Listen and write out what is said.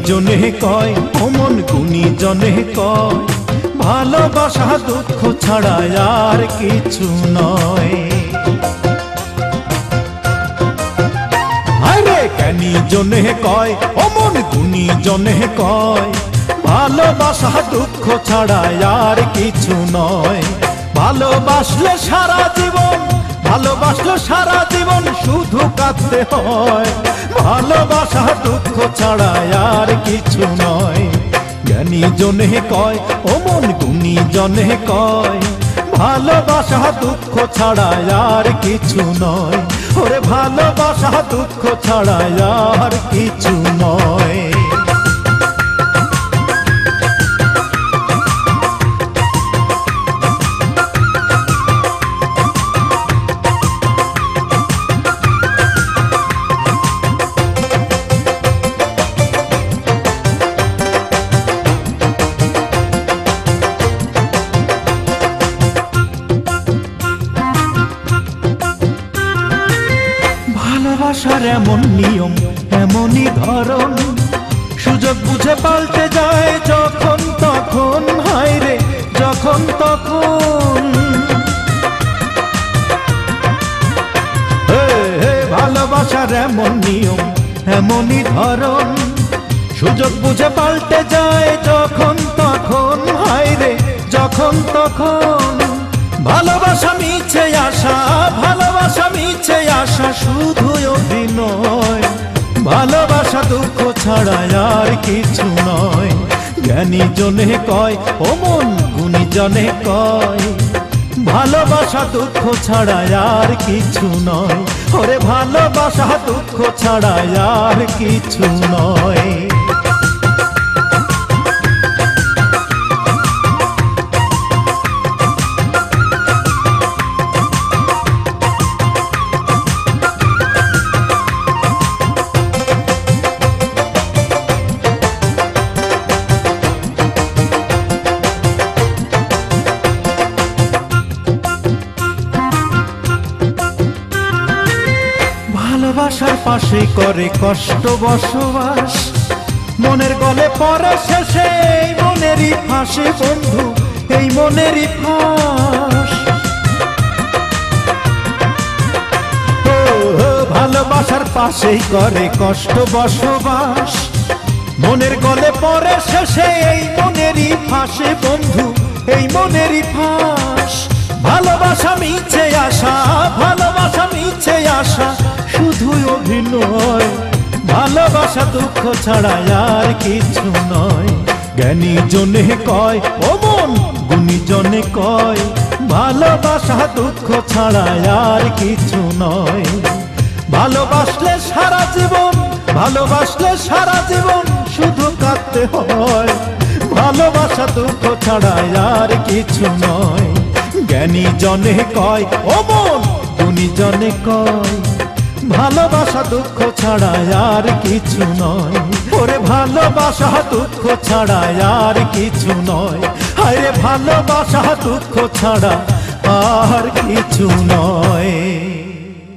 জনে কয় অমন গুণী জনে কয় ভালোবাসা দুঃখ ছাড়া আর কিছু নয়। আরে জ্ঞানী জনে কয় অমন গুণী জনে কয় ভালোবাসা দুঃখ ছাড়া আর কিছু নয়। ভালোবাসলে সারা জীবন, ভালোবাসলে সারা জীবন শুধু কাঁদতে হয়। ভালোবাসা দুঃখ ছাড়া আর কিছু নয়। জ্ঞানী জনে কয় অমন গুণী জনে কয় ভালোবাসা দুঃখ ছাড়া আর কিছু নয়। ওরে ভালোবাসা দুঃখ ছাড়া আর কিছু নয়। ভালোবাসার এমন নিয়ম এমনই ধরন সুযোগ বুঝে পাল্টে যায় যখন তখন। হায় রে যখন তখন। ভালোবাসার এমন নিয়ম এমনই ধরন সুযোগ বুঝে পাল্টে যায় যখন তখন। হায় রে যখন তখন। ভালোবাসা মিছে আশা, ভালোবাসা মিছে আশা শুধুই অভিনয়। ভালোবাসা দুঃখ ছাড়া আর কিছু নয়। জ্ঞানী জনে কয় অমন গুণী জনে কয় ভালোবাসা দুঃখ ছাড়া আর কিছু নয়। ওরে ভালোবাসা দুঃখ ছাড়া আর কিছু নয়। ভালোবাসার পাশে করে কষ্ট বসবাস মনের গলে পরে শেষে এই মনেরই ফাঁসে বন্ধু এই মনেরই ফাঁস। ভালোবাসার পাশেই করে কষ্ট বসবাস মনের গলে পরে শেষে এই মনেরই ফাঁসে বন্ধু এই মনেরই ফাঁস। ভালোবাসা মিছে আশা, ভালোবাসা মিছে আশা শুধুই অভিনয়। ভালোবাসা দুঃখ ছাড়া আর কিছু নয়। জ্ঞানী জনে কয় অমন গুণী জনে কয় ভালোবাসা দুঃখ ছাড়া আর কিছু নয়। ভালোবাসলে সারা জীবন, ভালোবাসলে সারা জীবন শুধু কাঁদতে হয়। ভালোবাসা দুঃখ ছাড়া আর কিছু নয়। জ্ঞানী জনে কয় অমন গুণী জনে কয় ভালোবাসা দুঃখ ছাড়া আর কিছু নয়। ওরে ভালোবাসা দুঃখ ছাড়া আর কিছু নয়। আরে ভালোবাসা দুঃখ ছাড়া আর কিছু নয়।